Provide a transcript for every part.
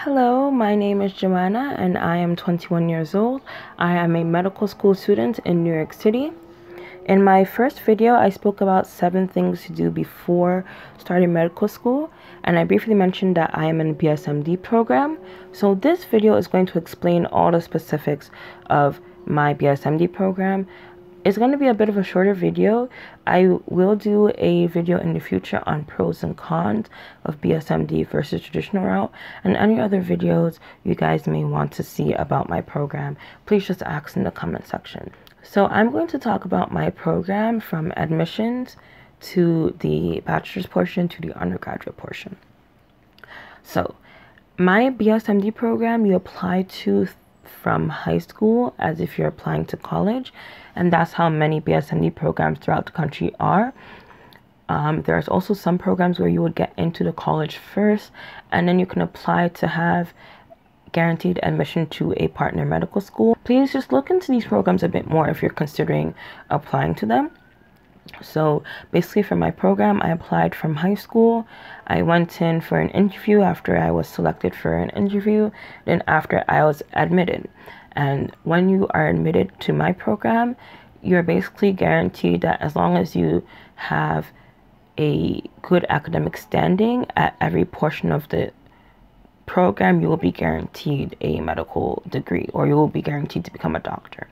Hello, my name is Joanna and I am 21 years old. I am a medical school student in New York City. In my first video, I spoke about 7 things to do before starting medical school, and I briefly mentioned that I am in a BSMD program. So this video is going to explain all the specifics of my BSMD program. It's going to be a bit of a shorter video. I will do a video in the future on pros and cons of BSMD versus traditional route, and any other videos you guys may want to see about my program, please just ask in the comment section. So I'm going to talk about my program from admissions to the bachelor's portion to the undergraduate portion. So my BSMD program you apply to from high school as if you're applying to college, and that's how many BSMD programs throughout the country are. There's also some programs where you would get into the college first, and then you can apply to have guaranteed admission to a partner medical school. Please just look into these programs a bit more if you're considering applying to them. So basically for my program, I applied from high school. I went in for an interview after I was selected for an interview, then after I was admitted. And when you are admitted to my program, you're basically guaranteed that as long as you have a good academic standing at every portion of the program, you will be guaranteed a medical degree, or you will be guaranteed to become a doctor.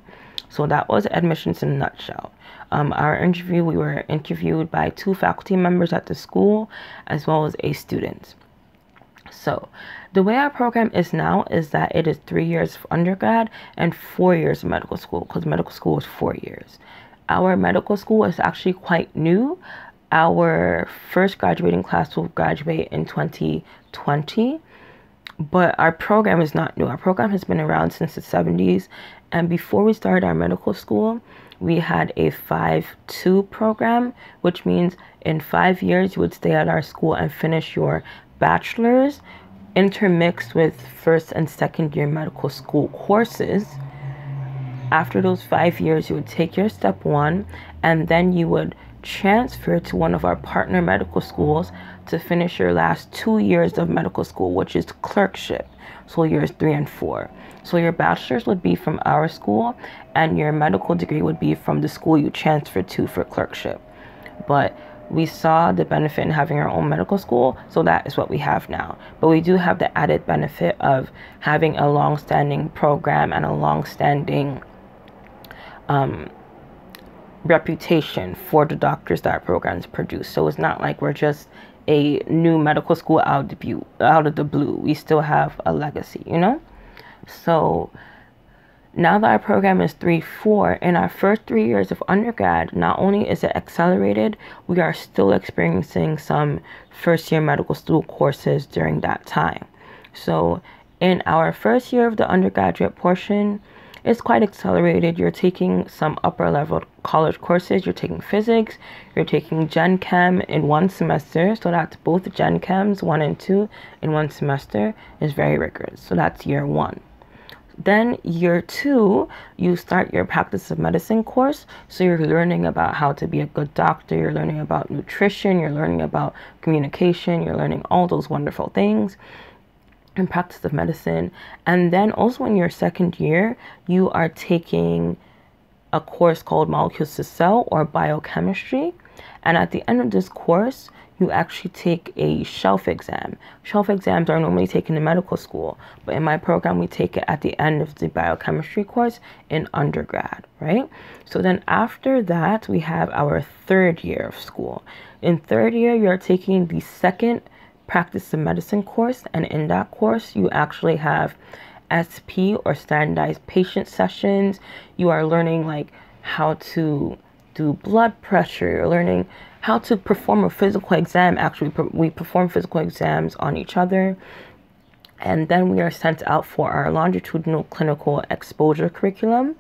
So that was admissions in a nutshell. We were interviewed by 2 faculty members at the school as well as a student. So the way our program is now is that it is 3 years of undergrad and 4 years of medical school, because medical school is 4 years. Our medical school is actually quite new. Our first graduating class will graduate in 2020. But our program is not new. Our program has been around since the 70s. And before we started our medical school, we had a 5-2 program, which means in 5 years you would stay at our school and finish your bachelor's intermixed with first and second year medical school courses. After those 5 years, you would take your step 1, and then you would transfer to one of our partner medical schools to finish your last 2 years of medical school, which is clerkship, so years 3 and 4. So your bachelor's would be from our school, and your medical degree would be from the school you transferred to for clerkship. But we saw the benefit in having our own medical school, so that is what we have now. But we do have the added benefit of having a long-standing program and a long-standing reputation for the doctors that our programs produce. So it's not like we're just a new medical school out of the blue. We still have a legacy, you know? So now that our program is 3-4, in our first 3 years of undergrad, not only is it accelerated, we are still experiencing some first year medical school courses during that time. So in our first year of the undergraduate portion, it's quite accelerated. You're taking some upper level college courses. You're taking physics. You're taking Gen Chem in 1 semester. So that's both Gen Chems 1 and 2 in 1 semester. Is very rigorous. So that's year 1. Then year 2, you start your practice of medicine course. So you're learning about how to be a good doctor. You're learning about nutrition. You're learning about communication. You're learning all those wonderful things in practice of medicine. And then also in your second year, you are taking a course called Molecules to Cell or Biochemistry. And at the end of this course, you actually take a shelf exam. Shelf exams are normally taken in medical school, but in my program, we take it at the end of the biochemistry course in undergrad, right? So then after that, we have our 3rd year of school. In 3rd year, you're taking the second practice of medicine course, and in that course you actually have SP or standardized patient sessions. You are learning like how to do blood pressure. You're learning how to perform a physical exam. Actually, we perform physical exams on each other, and then we are sent out for our longitudinal clinical exposure curriculum,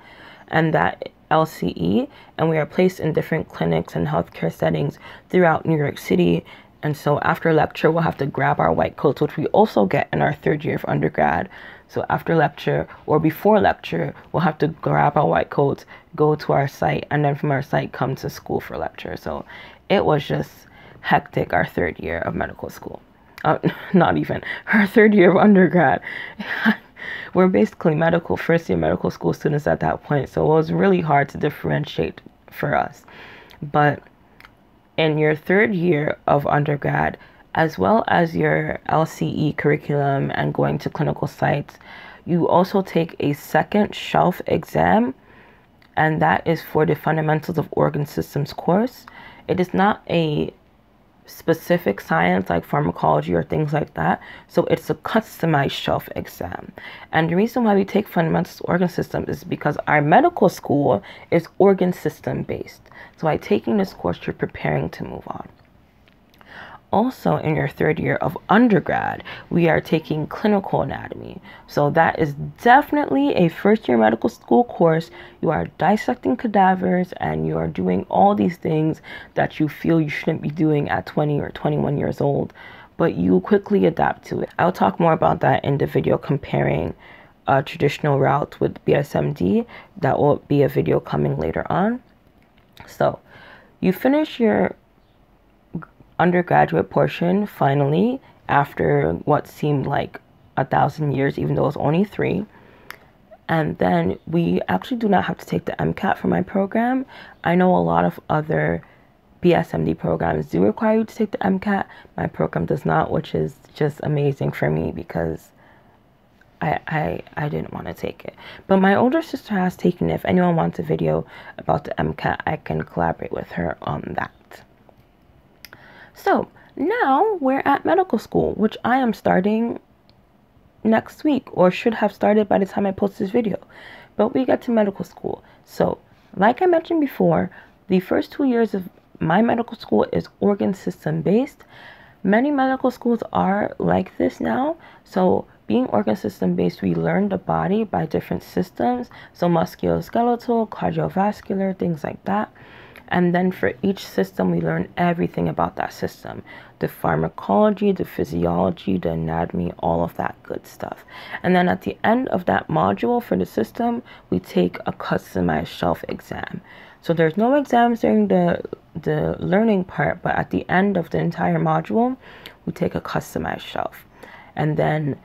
and that LCE, and we are placed in different clinics and healthcare settings throughout New York City. And so after lecture, we'll have to grab our white coats, which we also get in our 3rd year of undergrad. So after lecture or before lecture, we'll have to grab our white coats, go to our site, and then from our site come to school for lecture. So it was just hectic our 3rd year of medical school. not even, her third year of undergrad. We're basically first year medical school students at that point, so it was really hard to differentiate for us. But in your third year of undergrad, as well as your LCE curriculum and going to clinical sites, you also take a second shelf exam, and that is for the Fundamentals of Organ Systems course. It is not a specific science like pharmacology or things like that, so it's a customized shelf exam. And the reason why we take Fundamentals of Organ Systems is because our medical school is organ system based. So by taking this course, you're preparing to move on. Also, in your third year of undergrad, we are taking clinical anatomy. So that is definitely a first year medical school course. You are dissecting cadavers and you are doing all these things that you feel you shouldn't be doing at 20 or 21 years old, but you quickly adapt to it. I'll talk more about that in the video comparing a traditional route with BSMD. That will be a video coming later on. So you finish your undergraduate portion finally after what seemed like 1,000 years, even though it was only 3. And then we actually do not have to take the MCAT for my program. I know a lot of other BSMD programs do require you to take the MCAT. My program does not, which is just amazing for me because I didn't want to take it. But my older sister has taken it. If anyone wants a video about the MCAT, I can collaborate with her on that. So now we're at medical school, which I am starting next week, or should have started by the time I post this video. But we get to medical school. So like I mentioned before, the first 2 years of my medical school is organ system based. Many medical schools are like this now. So being organ system based, we learn the body by different systems. So musculoskeletal, cardiovascular, things like that. And then for each system, we learn everything about that system. The pharmacology, the physiology, the anatomy, all of that good stuff. And then at the end of that module for the system, we take a customized shelf exam. So there's no exams during the learning part, but at the end of the entire module, we take a customized shelf. And then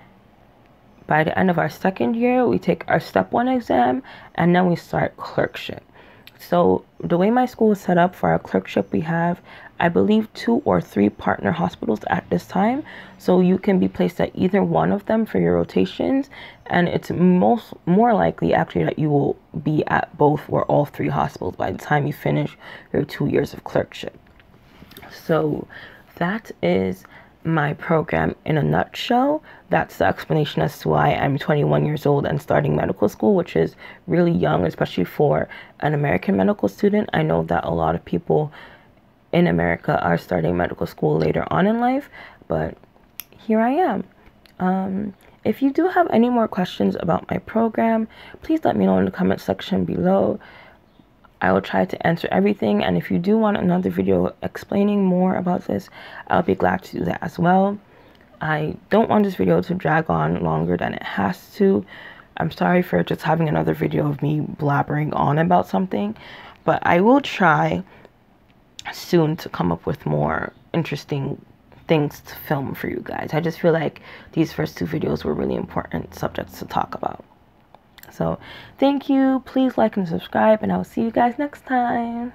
by the end of our second year, we take our step 1 exam, and then we start clerkship. So the way my school is set up for our clerkship, we have, I believe, 2 or 3 partner hospitals at this time. So you can be placed at either one of them for your rotations. And it's more likely actually that you will be at both or all 3 hospitals by the time you finish your 2 years of clerkship. So that is my program in a nutshell. That's the explanation as to why I'm 21 years old and starting medical school, which is really young, especially for an American medical student. I know that a lot of people in America are starting medical school later on in life, but here I am. If you do have any more questions about my program, please let me know in the comment section below. I will try to answer everything, and if you do want another video explaining more about this, I'll be glad to do that as well. I don't want this video to drag on longer than it has to. I'm sorry for just having another video of me blabbering on about something, but I will try soon to come up with more interesting things to film for you guys. I just feel like these first 2 videos were really important subjects to talk about. So thank you. Please like and subscribe, and I'll see you guys next time.